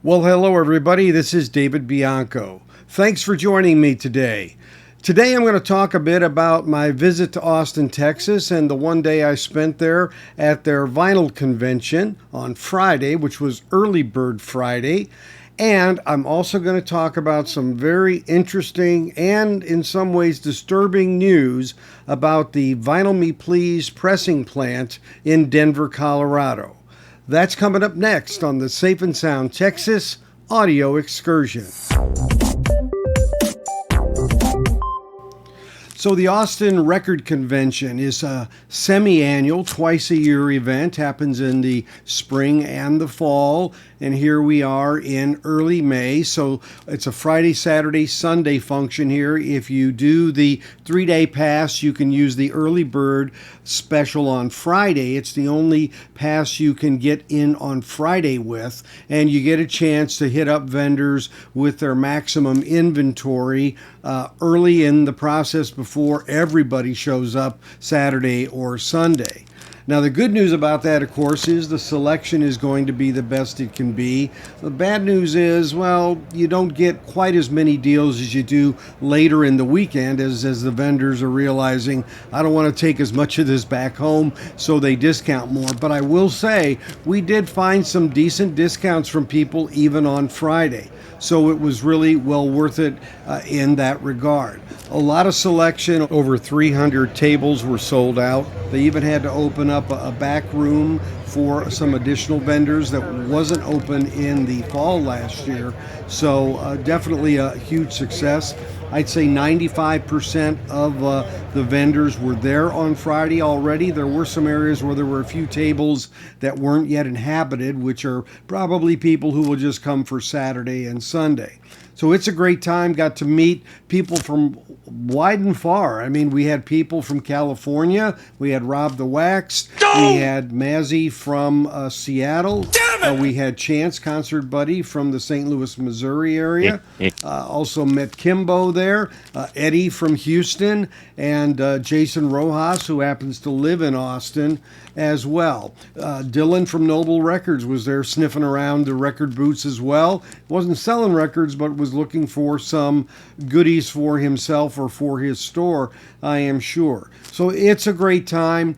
Well, hello everybody. This is David Bianco. Thanks for joining me today. Today I'm going to talk a bit about my visit to Austin, Texas, and the one day I spent there at their vinyl convention on Friday, which was Early Bird Friday. And I'm also going to talk about some very interesting and in some ways disturbing news about the Vinyl Me Please pressing plant in Denver, Colorado. That's coming up next on the Safe and Sound Texas Audio Excursion. So the Austin Record Convention is a semi-annual, twice-a-year event, happens in the spring and the fall, and here we are in early May. So it's a Friday, Saturday, Sunday function here. If you do the 3-day pass, you can use the early bird special on Friday. It's the only pass you can get in on Friday with, and you get a chance to hit up vendors with their maximum inventory early in the process before everybody shows up Saturday or Sunday. Now, the good news about that, of course, is the selection is going to be the best it can be. The bad news is, well, you don't get quite as many deals as you do later in the weekend as the vendors are realizing, I don't want to take as much of this back home, so they discount more. But I will say, we did find some decent discounts from people even on Friday. So it was really well worth it in that regard. A lot of selection, over 300 tables were sold out. They even had to open up a back room for some additional vendors that wasn't open in the fall last year. So definitely a huge success. I'd say 95% of the vendors were there on Friday already. There were some areas where there were a few tables that weren't yet inhabited, which are probably people who will just come for Saturday and Sunday. So it's a great time. Got to meet people from wide and far. I mean, we had people from California. We had Rob the Wax. We had Mazzy from Seattle. We had Chance, concert buddy from the St. Louis, Missouri area. Also met Kimbo there. Eddie from Houston. And Jason Rojas, who happens to live in Austin as well. Dylan from Noble Records was there sniffing around the record booths as well. Wasn't selling records, but was looking for some goodies for himself or for his store, I am sure. So it's a great time.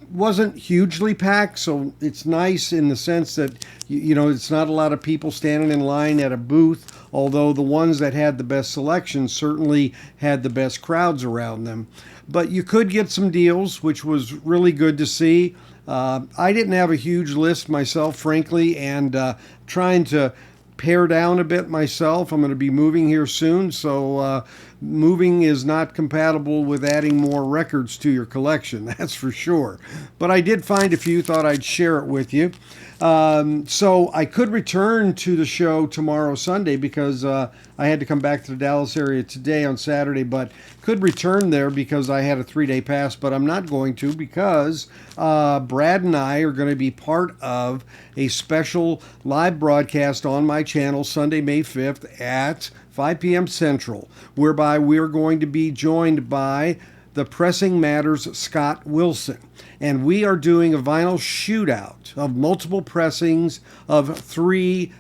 Wasn't hugely packed, so it's nice in the sense that, you know, it's not a lot of people standing in line at a booth, although the ones that had the best selection certainly had the best crowds around them. But you could get some deals, which was really good to see. I didn't have a huge list myself, frankly, and trying to pare down a bit myself. I'm going to be moving here soon, so moving is not compatible with adding more records to your collection, that's for sure. But I did find a few, thought I'd share it with you. So I could return to the show tomorrow, Sunday, because I had to come back to the Dallas area today on Saturday, but could return there because I had a 3-day pass, but I'm not going to because Brad and I are going to be part of a special live broadcast on my channel Sunday, May 5th at 5 p.m. Central, whereby we're going to be joined by the Pressing Matters Scott Wilson. And we are doing a vinyl shootout of multiple pressings of 3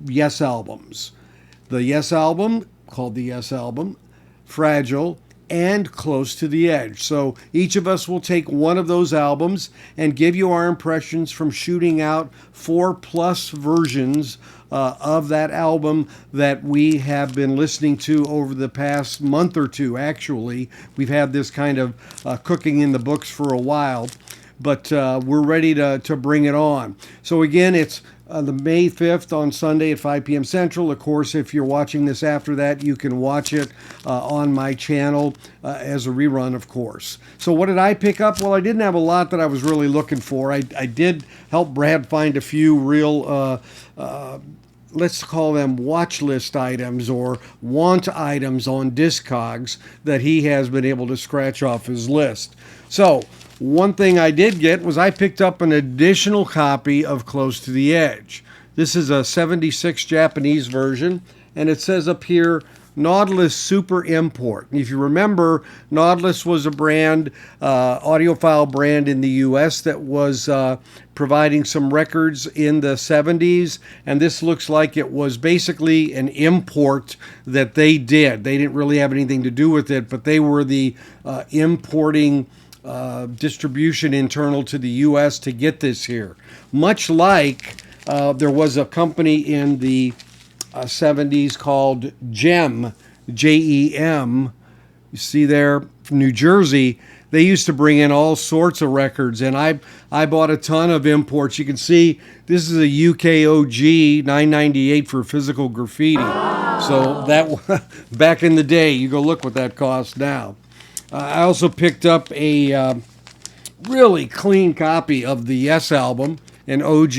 Yes albums. The Yes album, called the Yes album, Fragile, and Close to the Edge. So each of us will take one of those albums and give you our impressions from shooting out 4+ versions of that album that we have been listening to over the past month or two. Actually, we've had this kind of cooking in the books for a while, but we're ready to bring it on. So again, it's the May 5th on Sunday at 5 p.m. Central. Of course, if you're watching this after that, you can watch it on my channel as a rerun, of course. So what did I pick up? Well, I didn't have a lot that I was really looking for. I did help Brad find a few real let's call them watch list items or want items on Discogs that he has been able to scratch off his list. So one thing I did get was I picked up an additional copy of Close to the Edge. This is a 76 Japanese version, and it says up here, Nautilus Super Import. If you remember, Nautilus was a brand, audiophile brand in the U.S. that was providing some records in the 70s, and this looks like it was basically an import that they did. They didn't really have anything to do with it, but they were the importing distribution internal to the U.S. to get this here. Much like there was a company in the 70s called GEM, Jem. You see there, from New Jersey. They used to bring in all sorts of records, and I bought a ton of imports. You can see this is a UKOG 998 for physical graffiti. So that back in the day, you go look what that costs now. I also picked up a really clean copy of the Yes album, an OG,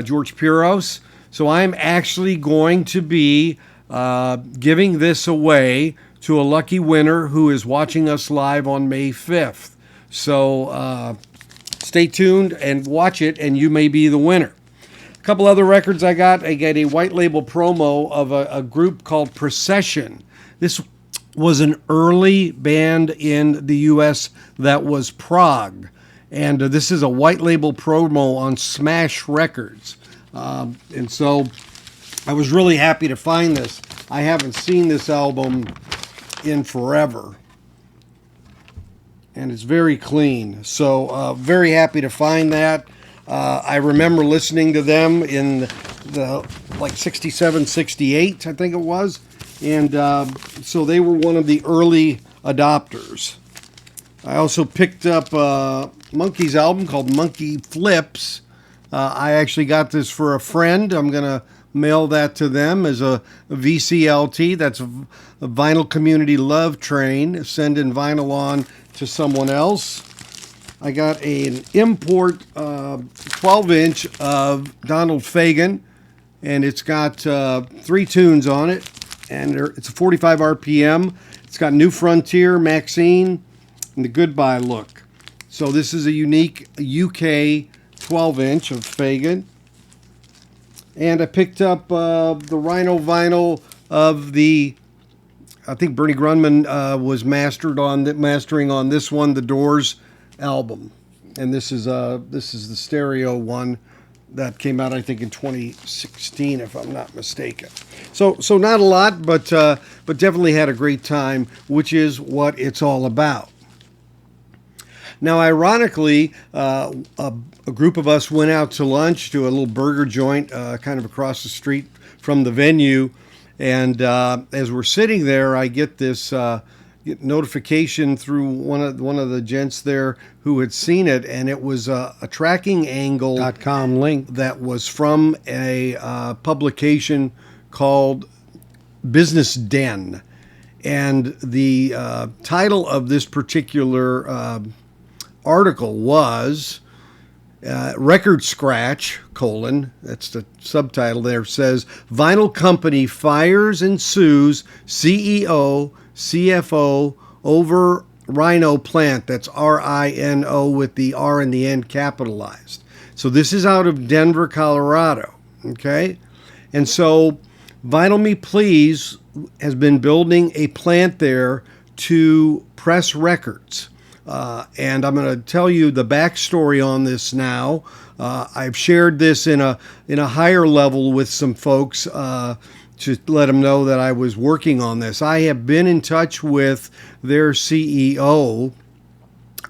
George Piros. So I'm actually going to be giving this away to a lucky winner who is watching us live on May 5th. So stay tuned and watch it, and you may be the winner. A couple other records I got a white label promo of a group called Procession. This was an early band in the U.S. that was prog. And this is a white label promo on Smash Records. And so I was really happy to find this. I haven't seen this album in forever. And it's very clean. So very happy to find that. I remember listening to them in the like 67, 68, I think it was. And so they were one of the early adopters. I also picked up Monkey's album called Monkey Flips. I actually got this for a friend. I'm going to mail that to them as a VCLT. That's a Vinyl Community Love Train. Sending vinyl on to someone else. I got an import 12-inch of Donald Fagen, and it's got 3 tunes on it, and it's a 45 RPM. It's got New Frontier, Maxine, and the Goodbye Look. So this is a unique UK 12-inch of Fagen. And I picked up the Rhino vinyl of I think Bernie Grunman was mastering on this one, the Doors album. And this is the stereo one that came out, I think, in 2016, if I'm not mistaken. So not a lot, but definitely had a great time, which is what it's all about. Now, ironically, a group of us went out to lunch to a little burger joint kind of across the street from the venue. And as we're sitting there, I get this notification through one of the gents there who had seen it, and it was a trackingangle.com link that was from a publication called BusinessDen. And the title of this particular article was Record Scratch, that's the subtitle there, says, Vinyl Company Fires and Sues CEO, CFO over Rhino Plant. That's R-I-N-O with the R and the N capitalized. So this is out of Denver, Colorado, okay? And so Vinyl Me Please has been building a plant there to press records. And I'm going to tell you the backstory on this now. I've shared this in a higher level with some folks to let them know that I was working on this. I have been in touch with their CEO,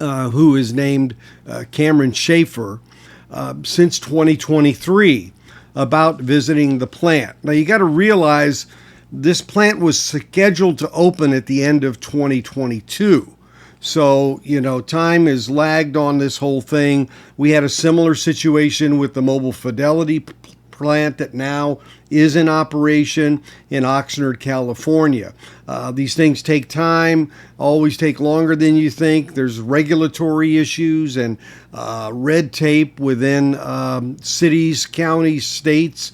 who is named Cameron Schaefer, since 2023 about visiting the plant. Now, you got to realize this plant was scheduled to open at the end of 2022. So, time is lagged on this whole thing. We had a similar situation with the Mobile Fidelity plant that now is in operation in Oxnard, California. These things take time, always take longer than you think. There's regulatory issues and red tape within cities, counties, states,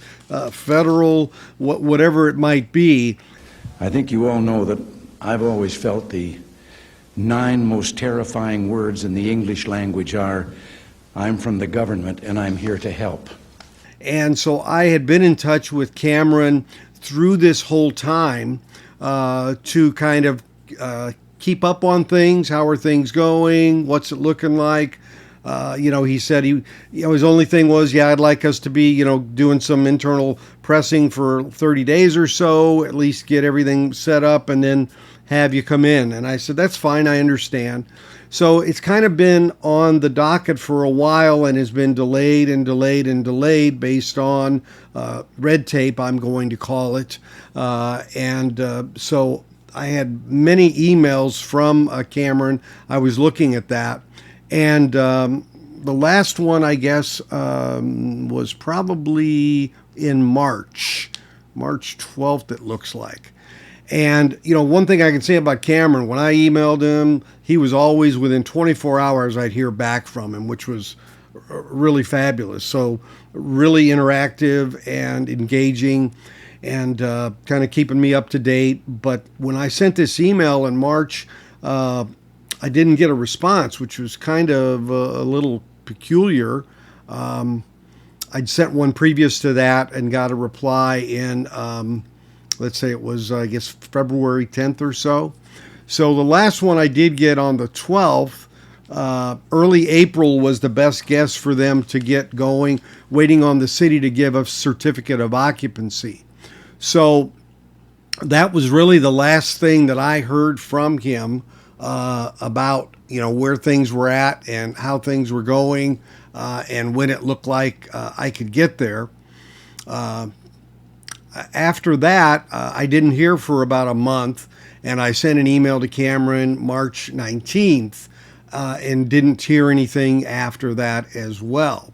federal, whatever it might be. I think you all know that I've always felt the 9 most terrifying words in the English language are, I'm from the government and I'm here to help. And so I had been in touch with Cameron through this whole time to kind of keep up on things. How are things going? What's it looking like? He said his only thing was, I'd like us to be, doing some internal pressing for 30 days or so, at least get everything set up and then have you come in. And I said, that's fine. I understand. So it's kind of been on the docket for a while and has been delayed and delayed and delayed based on red tape, I'm going to call it. So I had many emails from Cameron. I was looking at that. And the last one, I guess, was probably in March 12th, it looks like. And, one thing I can say about Cameron, when I emailed him, he was always within 24 hours I'd hear back from him, which was really fabulous. So really interactive and engaging and kind of keeping me up to date. But when I sent this email in March, I didn't get a response, which was kind of a little peculiar. I'd sent one previous to that and got a reply in, let's say it was, I guess, February 10th or so. So the last one I did get on the 12th, early April was the best guess for them to get going, waiting on the city to give a certificate of occupancy. So that was really the last thing that I heard from him about where things were at and how things were going and when it looked like I could get there. After that, I didn't hear for about a month, and I sent an email to Cameron March 19th and didn't hear anything after that as well.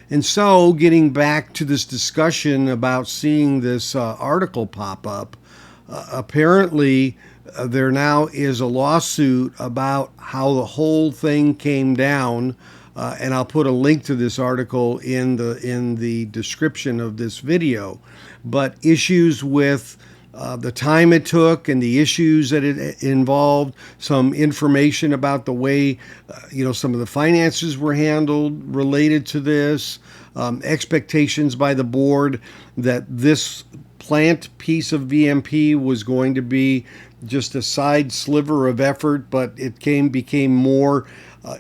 And so getting back to this discussion about seeing this article pop up, apparently there now is a lawsuit about how the whole thing came down, and I'll put a link to this article in the description of this video. But issues with the time it took and the issues that it involved, some information about the way some of the finances were handled related to this, expectations by the board that this plant piece of VMP was going to be just a side sliver of effort, but it became more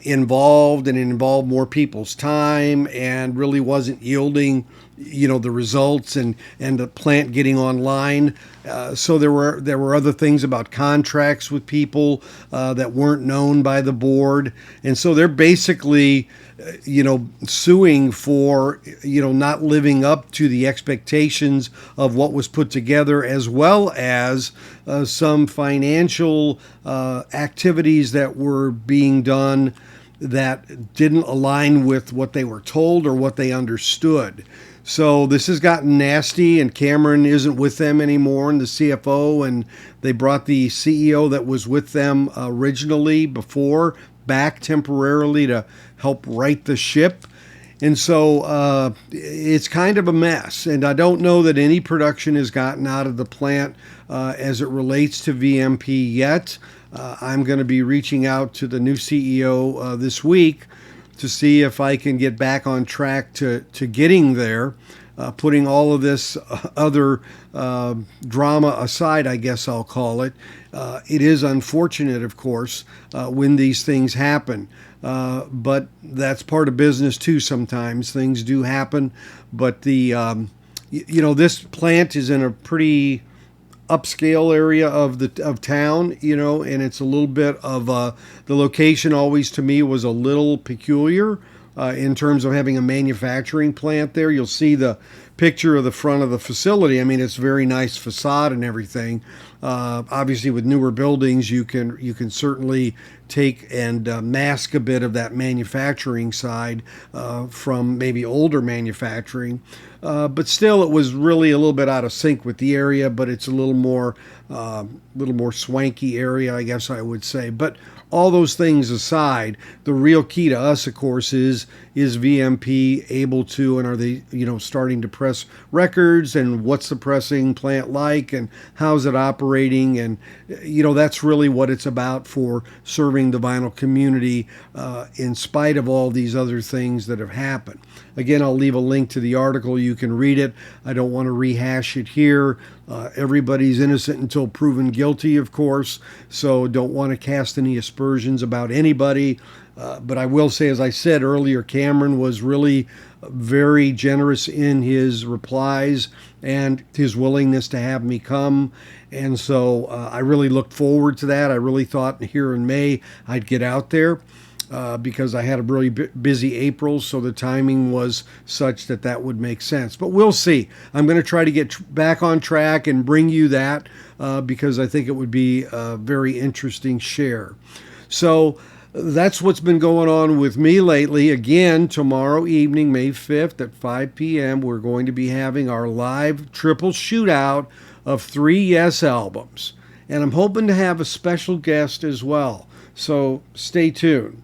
involved, and it involved more people's time and really wasn't yielding the results and the plant getting online. So there were other things about contracts with people that weren't known by the board, and so they're basically suing for not living up to the expectations of what was put together, as well as some financial activities that were being done that didn't align with what they were told or what they understood. So this has gotten nasty, and Cameron isn't with them anymore, and the CFO, and they brought the CEO that was with them originally before back temporarily to help right the ship. And so it's kind of a mess, and I don't know that any production has gotten out of the plant as it relates to VMP yet. I'm going to be reaching out to the new CEO this week to see if I can get back on track to getting there, putting all of this other drama aside, I guess I'll call it. It is unfortunate, of course, when these things happen, but that's part of business too. Sometimes things do happen, but this plant is in a pretty upscale area of town, and it's a little bit of the location always to me was a little peculiar in terms of having a manufacturing plant there. You'll see the picture of the front of the facility. I mean, it's very nice facade and everything. Obviously, with newer buildings, you can certainly take and mask a bit of that manufacturing side from maybe older manufacturing. But still, it was really a little bit out of sync with the area, but it's a little more swanky area, I guess I would say. But all those things aside, the real key to us, of course, is VMP able to, and are they, starting to press records, and what's the pressing plant like, and how's it operating? celebrating, and that's really what it's about for serving the vinyl community in spite of all these other things that have happened. Again, I'll leave a link to the article. You can read it. I don't want to rehash it here. Everybody's innocent until proven guilty, of course, so don't want to cast any aspersions about anybody. But I will say, as I said earlier, Cameron was really very generous in his replies and his willingness to have me come. And so I really looked forward to that. I really thought here in May I'd get out there because I had a really busy April, so the timing was such that that would make sense. But we'll see. I'm going to try to get back on track and bring you that because I think it would be a very interesting share. So that's what's been going on with me lately. Again, tomorrow evening, May 5th at 5 p.m., we're going to be having our live triple shootout of 3 Yes albums. And I'm hoping to have a special guest as well. So stay tuned.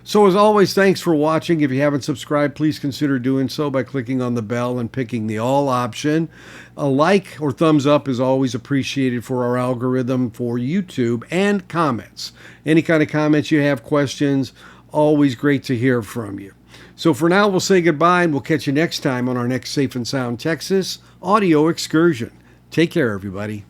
So as always, thanks for watching. If you haven't subscribed, please consider doing so by clicking on the bell and picking the all option. A like or thumbs up is always appreciated for our algorithm for YouTube, and comments. Any kind of comments you have, questions, always great to hear from you. So for now, we'll say goodbye, and we'll catch you next time on our next Safe and Sound Texas audio excursion. Take care, everybody.